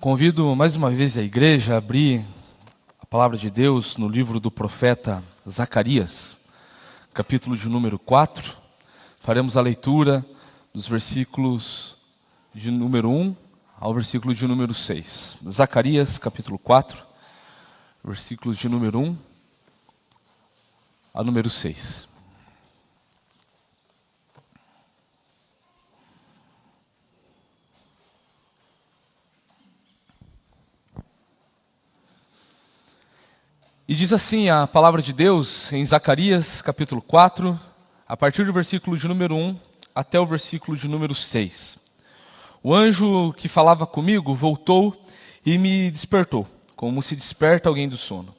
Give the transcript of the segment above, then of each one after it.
Convido mais uma vez a igreja a abrir a palavra de Deus no livro do profeta Zacarias, capítulo de número 4. Faremos a leitura dos versículos de número 1 ao versículo de número 6. Zacarias, capítulo 4, versículos de número 1 a número 6. E diz assim a palavra de Deus em Zacarias capítulo 4, a partir do versículo de número 1 até o versículo de número 6. O anjo que falava comigo voltou e me despertou, como se desperta alguém do sono.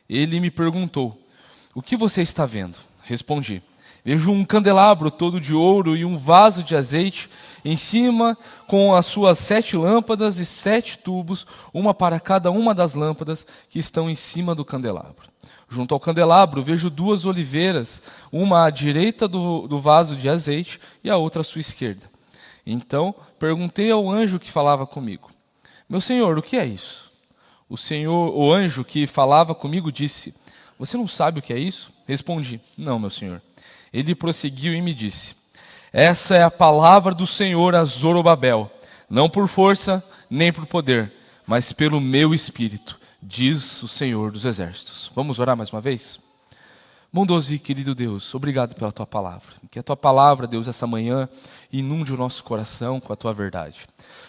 Ele me perguntou: "O que você está vendo?" Respondi: "Vejo um candelabro todo de ouro e um vaso de azeite em cima, com as suas 7 lâmpadas e 7 tubos, uma para cada uma das lâmpadas que estão em cima do candelabro. Junto ao candelabro vejo 2 oliveiras, uma à direita do vaso de azeite e a outra à sua esquerda." Então perguntei ao anjo que falava comigo: "Meu senhor, o que é isso?" O anjo que falava comigo disse: "Você não sabe o que é isso?" Respondi: "Não, meu senhor." Ele prosseguiu e me disse: "Essa é a palavra do Senhor a Zorobabel, não por força nem por poder, mas pelo meu Espírito, diz o Senhor dos Exércitos." Vamos orar mais uma vez? Bondoso e querido Deus, obrigado pela Tua palavra. Que a Tua palavra, Deus, essa manhã inunde o nosso coração com a Tua verdade.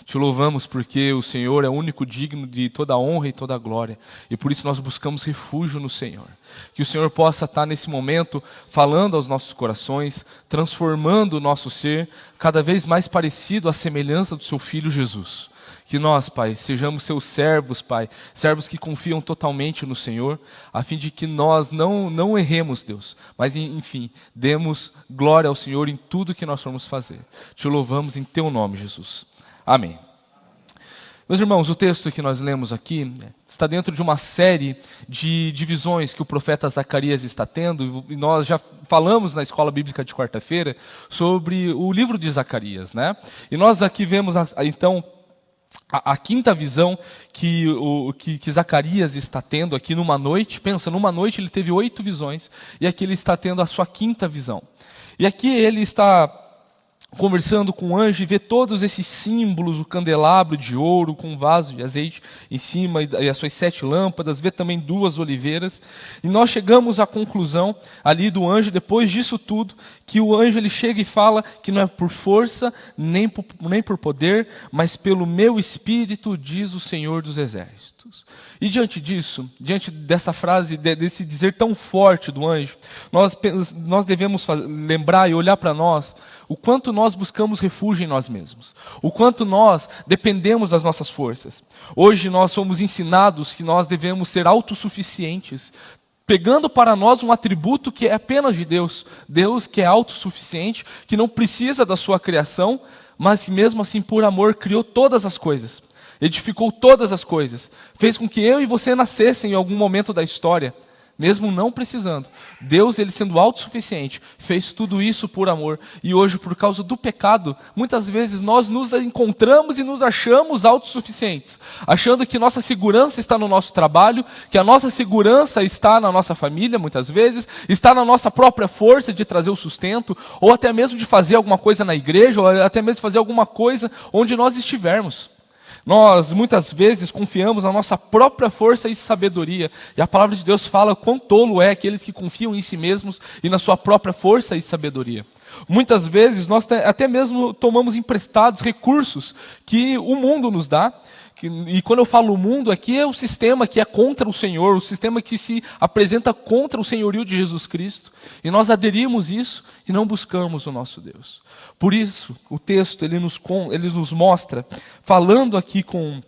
Te louvamos porque o Senhor é o único digno de toda a honra e toda a glória. E por isso nós buscamos refúgio no Senhor. Que o Senhor possa estar nesse momento falando aos nossos corações, transformando o nosso ser cada vez mais parecido à semelhança do Seu Filho Jesus. Que nós, Pai, sejamos Seus servos, Pai, servos que confiam totalmente no Senhor, a fim de que nós não erremos, Deus, mas, enfim, demos glória ao Senhor em tudo que nós formos fazer. Te louvamos em Teu nome, Jesus. Amém. Meus irmãos, o texto que nós lemos aqui está dentro de uma série de divisões que o profeta Zacarias está tendo, e nós já falamos na escola bíblica de quarta-feira sobre o livro de Zacarias, né? E nós aqui vemos, então, a quinta visão que Zacarias está tendo aqui numa noite. Pensa, numa noite ele teve 8 visões, e aqui ele está tendo a sua quinta visão. E aqui ele está conversando com o anjo e vê todos esses símbolos, o candelabro de ouro com um vaso de azeite em cima e as suas 7 lâmpadas, vê também 2 oliveiras. E nós chegamos à conclusão ali do anjo, depois disso tudo, que o anjo ele chega e fala que não é por força, nem por poder, mas pelo meu Espírito, diz o Senhor dos Exércitos. E diante disso, diante dessa frase, desse dizer tão forte do anjo, nós devemos lembrar e olhar para nós o quanto nós buscamos refúgio em nós mesmos, o quanto nós dependemos das nossas forças. Hoje nós somos ensinados que nós devemos ser autossuficientes, pegando para nós um atributo que é apenas de Deus. Deus que é autossuficiente, que não precisa da sua criação, mas mesmo assim por amor criou todas as coisas, edificou todas as coisas, fez com que eu e você nascessem em algum momento da história, mesmo não precisando. Deus, ele sendo autossuficiente, fez tudo isso por amor. E hoje, por causa do pecado, muitas vezes nós nos encontramos e nos achamos autossuficientes, achando que nossa segurança está no nosso trabalho, que a nossa segurança está na nossa família, muitas vezes, está na nossa própria força de trazer o sustento, ou até mesmo de fazer alguma coisa na igreja, ou até mesmo de fazer alguma coisa onde nós estivermos. Nós, muitas vezes, confiamos na nossa própria força e sabedoria. E a palavra de Deus fala quão tolo é aqueles que confiam em si mesmos e na sua própria força e sabedoria. Muitas vezes, nós até mesmo tomamos emprestados recursos que o mundo nos dá. E quando eu falo o mundo, aqui é o sistema que é contra o Senhor, o sistema que se apresenta contra o senhorio de Jesus Cristo. E nós aderimos isso e não buscamos o nosso Deus. Por isso, o texto ele nos mostra, falando aqui com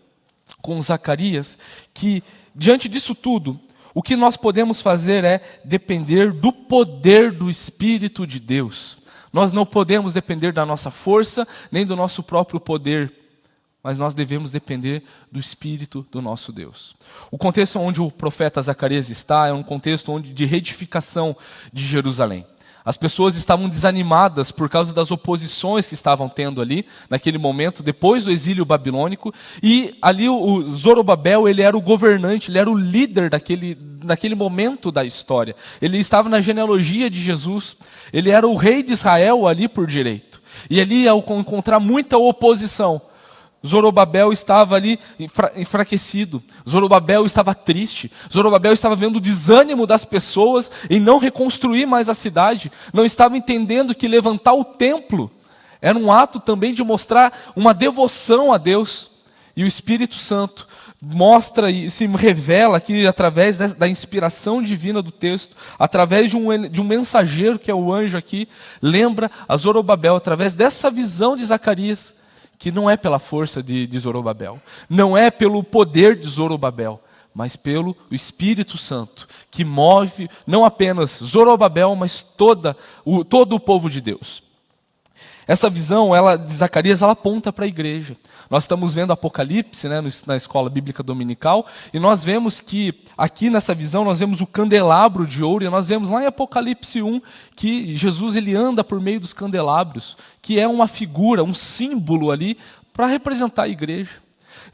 Zacarias, que diante disso tudo, o que nós podemos fazer é depender do poder do Espírito de Deus. Nós não podemos depender da nossa força, nem do nosso próprio poder, mas nós devemos depender do Espírito do nosso Deus. O contexto onde o profeta Zacarias está é um contexto de reedificação de Jerusalém. As pessoas estavam desanimadas por causa das oposições que estavam tendo ali, naquele momento, depois do exílio babilônico. E ali o Zorobabel, ele era o governante, ele era o líder daquele momento da história. Ele estava na genealogia de Jesus, ele era o rei de Israel ali por direito. E ali, ao encontrar muita oposição, Zorobabel estava ali enfraquecido, Zorobabel estava triste, Zorobabel estava vendo o desânimo das pessoas em não reconstruir mais a cidade, não estava entendendo que levantar o templo era um ato também de mostrar uma devoção a Deus. E o Espírito Santo mostra e se revela aqui através da inspiração divina do texto, através de um mensageiro que é o anjo aqui, lembra a Zorobabel, através dessa visão de Zacarias, que não é pela força de Zorobabel, não é pelo poder de Zorobabel, mas pelo Espírito Santo, que move não apenas Zorobabel, mas todo o povo de Deus. Essa visão de Zacarias, ela aponta para a igreja. Nós estamos vendo Apocalipse, né, na escola bíblica dominical, e nós vemos que aqui nessa visão nós vemos o candelabro de ouro, e nós vemos lá em Apocalipse 1 que Jesus ele anda por meio dos candelabros, que é uma figura, um símbolo ali para representar a igreja.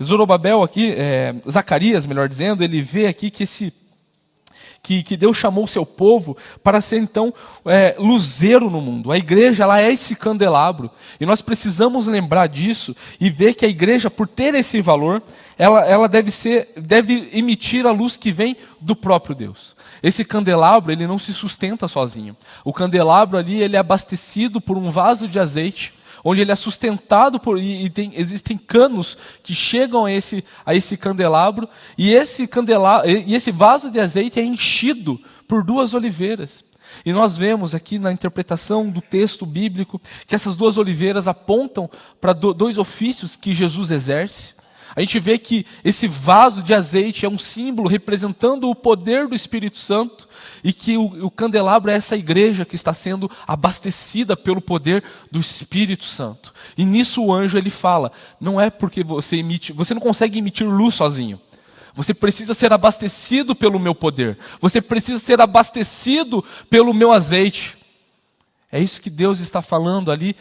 Zorobabel aqui, Zacarias, melhor dizendo, ele vê aqui que Deus chamou o seu povo para ser então luzeiro no mundo. A igreja, ela é esse candelabro, e nós precisamos lembrar disso e ver que a igreja, por ter esse valor, ela deve emitir a luz que vem do próprio Deus. Esse candelabro, ele não se sustenta sozinho. O candelabro ali, ele é abastecido por um vaso de azeite, onde ele é sustentado existem canos que chegam a esse candelabro, e esse vaso de azeite é enchido por 2 oliveiras. E nós vemos aqui na interpretação do texto bíblico que essas 2 oliveiras apontam para 2 ofícios que Jesus exerce. A gente vê que esse vaso de azeite é um símbolo representando o poder do Espírito Santo, e que o candelabro é essa igreja que está sendo abastecida pelo poder do Espírito Santo. E nisso o anjo ele fala, não é porque você não consegue emitir luz sozinho. Você precisa ser abastecido pelo meu poder. Você precisa ser abastecido pelo meu azeite. É isso que Deus está falando ali,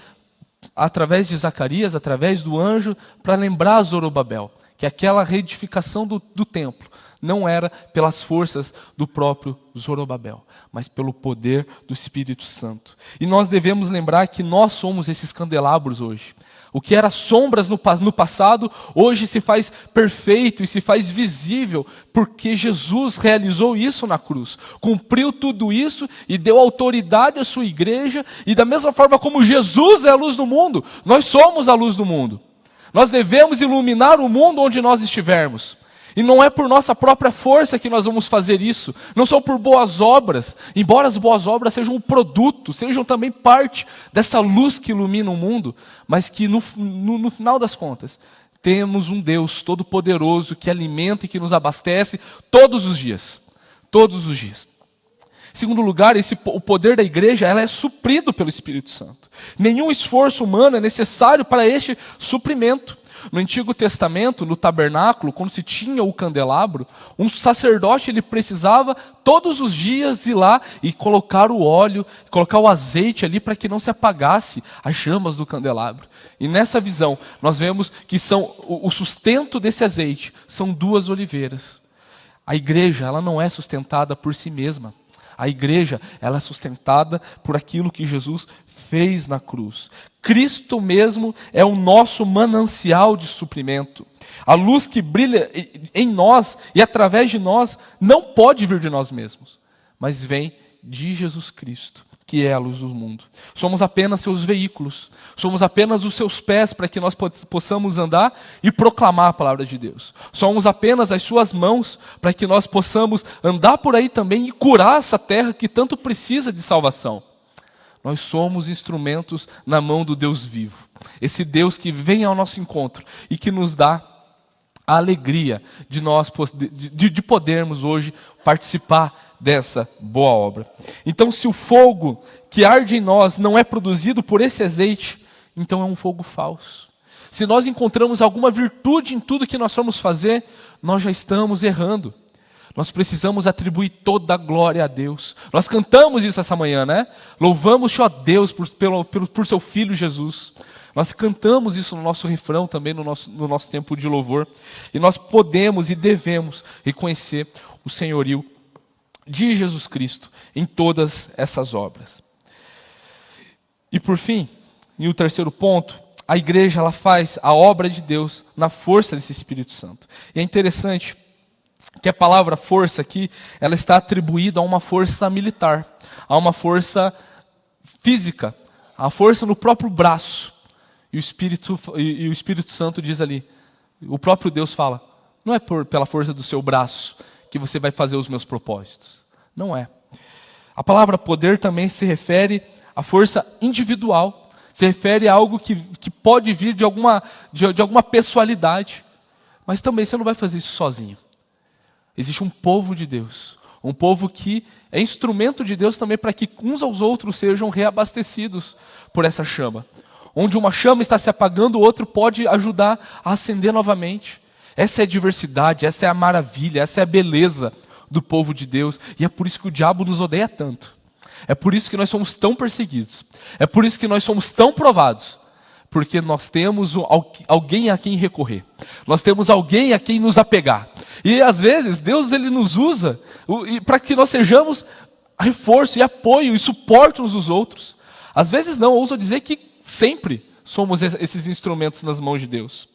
através de Zacarias, através do anjo, para lembrar a Zorobabel que aquela reedificação do templo não era pelas forças do próprio Zorobabel, mas pelo poder do Espírito Santo. E nós devemos lembrar que nós somos esses candelabros hoje. O que era sombras no passado, hoje se faz perfeito e se faz visível, porque Jesus realizou isso na cruz, cumpriu tudo isso e deu autoridade à sua igreja, e da mesma forma como Jesus é a luz do mundo, nós somos a luz do mundo. Nós devemos iluminar o mundo onde nós estivermos. E não é por nossa própria força que nós vamos fazer isso, não são por boas obras, embora as boas obras sejam um produto, sejam também parte dessa luz que ilumina o mundo, mas que no final das contas, temos um Deus todo-poderoso que alimenta e que nos abastece todos os dias. Todos os dias. Em segundo lugar, o poder da igreja ela é suprido pelo Espírito Santo. Nenhum esforço humano é necessário para este suprimento. No Antigo Testamento, no tabernáculo, quando se tinha o candelabro, um sacerdote ele precisava todos os dias ir lá e colocar o óleo, colocar o azeite ali para que não se apagasse as chamas do candelabro. E nessa visão, nós vemos que o sustento desse azeite são 2 oliveiras. A igreja ela não é sustentada por si mesma. A igreja ela é sustentada por aquilo que Jesus fez na cruz. Cristo mesmo é o nosso manancial de suprimento. A luz que brilha em nós e através de nós não pode vir de nós mesmos, mas vem de Jesus Cristo, que é a luz do mundo. Somos apenas seus veículos, somos apenas os seus pés para que nós possamos andar e proclamar a palavra de Deus. Somos apenas as suas mãos para que nós possamos andar por aí também e curar essa terra que tanto precisa de salvação. Nós somos instrumentos na mão do Deus vivo. Esse Deus que vem ao nosso encontro e que nos dá a alegria de podermos hoje participar dessa boa obra. Então, se o fogo que arde em nós não é produzido por esse azeite, então é um fogo falso. Se nós encontramos alguma virtude em tudo que nós formos fazer, nós já estamos errando. Nós precisamos atribuir toda a glória a Deus. Nós cantamos isso essa manhã, né? Louvamos-te, ó Deus, por seu Filho Jesus. Nós cantamos isso no nosso refrão também, no nosso tempo de louvor. E nós podemos e devemos reconhecer o senhorio de Jesus Cristo em todas essas obras. E por fim, e o terceiro ponto, a igreja ela faz a obra de Deus na força desse Espírito Santo. E é interessante que a palavra força aqui, ela está atribuída a uma força militar, a uma força física, a força no próprio braço. E o Espírito Santo diz ali, o próprio Deus fala, não é pela força do seu braço que você vai fazer os meus propósitos. Não é. A palavra poder também se refere à força individual, se refere a algo que pode vir de alguma pessoalidade, mas também você não vai fazer isso sozinho. Existe um povo de Deus, um povo que é instrumento de Deus também para que uns aos outros sejam reabastecidos por essa chama. Onde uma chama está se apagando, o outro pode ajudar a acender novamente. Essa é a diversidade, essa é a maravilha, essa é a beleza do povo de Deus. E é por isso que o diabo nos odeia tanto. É por isso que nós somos tão perseguidos. É por isso que nós somos tão provados. Porque nós temos alguém a quem recorrer. Nós temos alguém a quem nos apegar. E às vezes Deus ele nos usa para que nós sejamos reforço e apoio e suporte uns dos outros. Às vezes não, eu ouso dizer que sempre somos esses instrumentos nas mãos de Deus.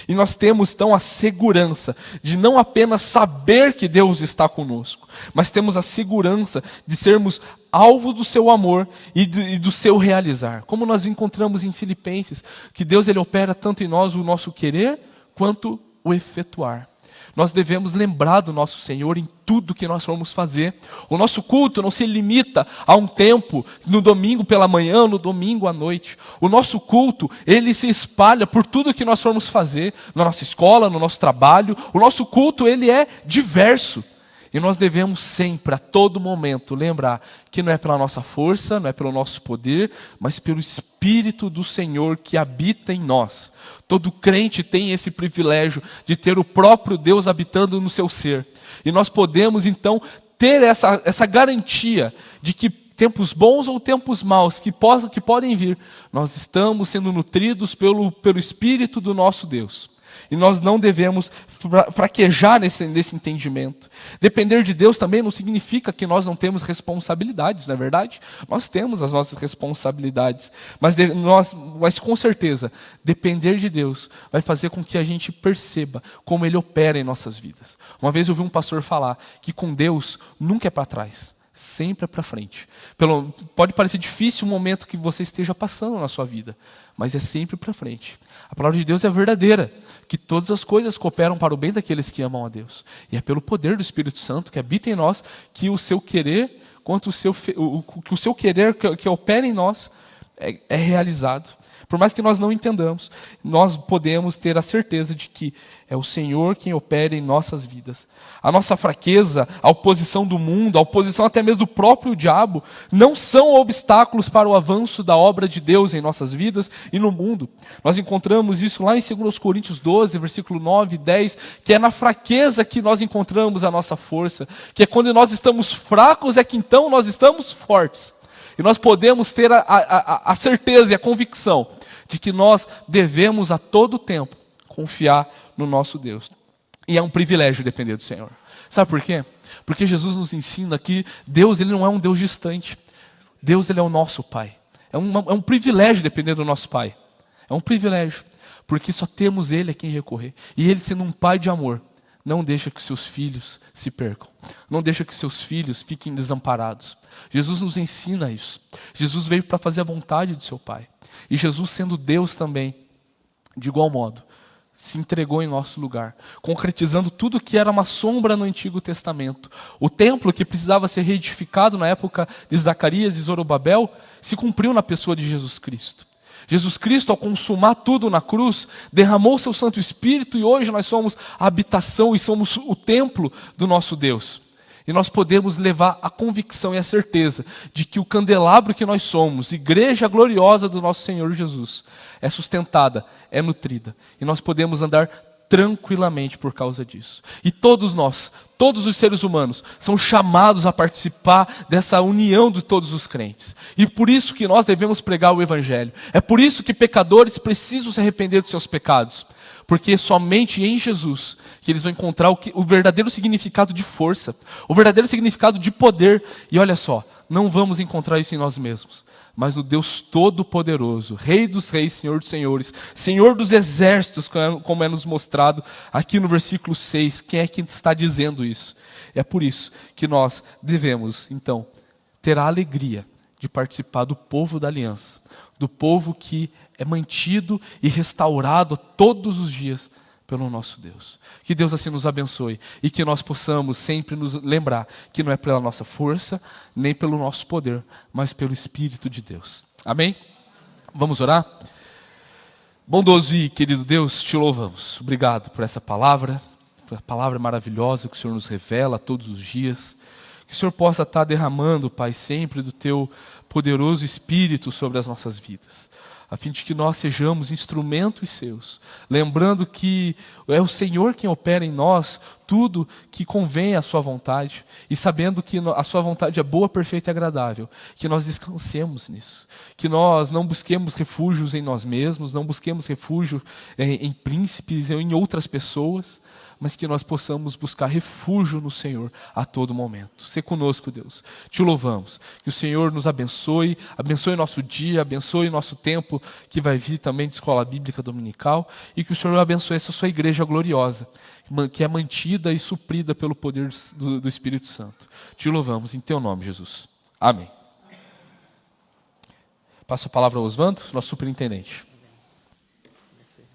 E nós temos então a segurança de não apenas saber que Deus está conosco, mas temos a segurança de sermos alvo do seu amor e do seu realizar. Como nós encontramos em Filipenses, que Deus ele opera tanto em nós o nosso querer quanto o efetuar. Nós devemos lembrar do nosso Senhor em tudo que nós formos fazer. O nosso culto não se limita a um tempo, no domingo pela manhã, no domingo à noite. O nosso culto, ele se espalha por tudo que nós formos fazer, na nossa escola, no nosso trabalho. O nosso culto, ele é diverso. E nós devemos sempre, a todo momento, lembrar que não é pela nossa força, não é pelo nosso poder, mas pelo Espírito do Senhor que habita em nós. Todo crente tem esse privilégio de ter o próprio Deus habitando no seu ser. E nós podemos, então, ter essa garantia de que tempos bons ou tempos maus que podem vir, nós estamos sendo nutridos pelo Espírito do nosso Deus. E nós não devemos fraquejar nesse entendimento. Depender de Deus também não significa que nós não temos responsabilidades, não é verdade? Nós temos as nossas responsabilidades. Mas com certeza, depender de Deus vai fazer com que a gente perceba como Ele opera em nossas vidas. Uma vez eu ouvi um pastor falar que com Deus nunca é para trás. Sempre é para frente. Pode parecer difícil o momento que você esteja passando na sua vida, mas é sempre para frente. A palavra de Deus é verdadeira, que todas as coisas cooperam para o bem daqueles que amam a Deus. E é pelo poder do Espírito Santo que habita em nós que o seu querer, que o seu querer que opera em nós é realizado. Por mais que nós não entendamos, nós podemos ter a certeza de que é o Senhor quem opera em nossas vidas. A nossa fraqueza, a oposição do mundo, a oposição até mesmo do próprio diabo, não são obstáculos para o avanço da obra de Deus em nossas vidas e no mundo. Nós encontramos isso lá em 2 Coríntios 12, versículo 9 e 10, que é na fraqueza que nós encontramos a nossa força, que é quando nós estamos fracos, é que então nós estamos fortes. E nós podemos ter a certeza e a convicção de que nós devemos a todo tempo confiar no nosso Deus. E é um privilégio depender do Senhor. Sabe por quê? Porque Jesus nos ensina que Deus ele não é um Deus distante. Deus ele é o nosso Pai. É um privilégio depender do nosso Pai. É um privilégio. Porque só temos Ele a quem recorrer. E Ele sendo um Pai de amor, não deixa que seus filhos se percam. Não deixa que seus filhos fiquem desamparados. Jesus nos ensina isso. Jesus veio para fazer a vontade do seu Pai. E Jesus, sendo Deus também, de igual modo, se entregou em nosso lugar, concretizando tudo que era uma sombra no Antigo Testamento. O templo que precisava ser reedificado na época de Zacarias e Zorobabel, se cumpriu na pessoa de Jesus Cristo. Jesus Cristo, ao consumar tudo na cruz, derramou seu Santo Espírito e hoje nós somos a habitação e somos o templo do nosso Deus. E nós podemos levar a convicção e a certeza de que o candelabro que nós somos, igreja gloriosa do nosso Senhor Jesus, é sustentada, é nutrida. E nós podemos andar tranquilamente por causa disso. E todos nós, todos os seres humanos, são chamados a participar dessa união de todos os crentes. E por isso que nós devemos pregar o Evangelho. É por isso que pecadores precisam se arrepender dos seus pecados. Porque somente em Jesus que eles vão encontrar o verdadeiro significado de força, o verdadeiro significado de poder. E olha só, não vamos encontrar isso em nós mesmos, mas no Deus Todo-Poderoso, Rei dos Reis, Senhor dos Senhores, Senhor dos Exércitos, como é nos mostrado aqui no versículo 6. Quem é que está dizendo isso? É por isso que nós devemos, então, ter a alegria de participar do povo da aliança, do povo que é mantido e restaurado todos os dias pelo nosso Deus. Que Deus assim nos abençoe e que nós possamos sempre nos lembrar que não é pela nossa força, nem pelo nosso poder, mas pelo Espírito de Deus. Amém? Vamos orar? Bondoso e querido Deus, te louvamos. Obrigado por essa palavra, por a palavra maravilhosa que o Senhor nos revela todos os dias. Que o Senhor possa estar derramando, Pai, sempre do Teu poderoso Espírito sobre as nossas vidas, a fim de que nós sejamos instrumentos seus, lembrando que é o Senhor quem opera em nós tudo que convém à sua vontade, e sabendo que a sua vontade é boa, perfeita e agradável, que nós descansemos nisso, que nós não busquemos refúgios em nós mesmos, não busquemos refúgio em príncipes ou em outras pessoas, mas que nós possamos buscar refúgio no Senhor a todo momento. Sê conosco, Deus. Te louvamos. Que o Senhor nos abençoe, abençoe nosso dia, abençoe nosso tempo que vai vir também de escola bíblica dominical, e que o Senhor abençoe essa sua igreja gloriosa, que é mantida e suprida pelo poder do Espírito Santo. Te louvamos em teu nome, Jesus. Amém. Passo a palavra ao Osvaldo, nosso superintendente.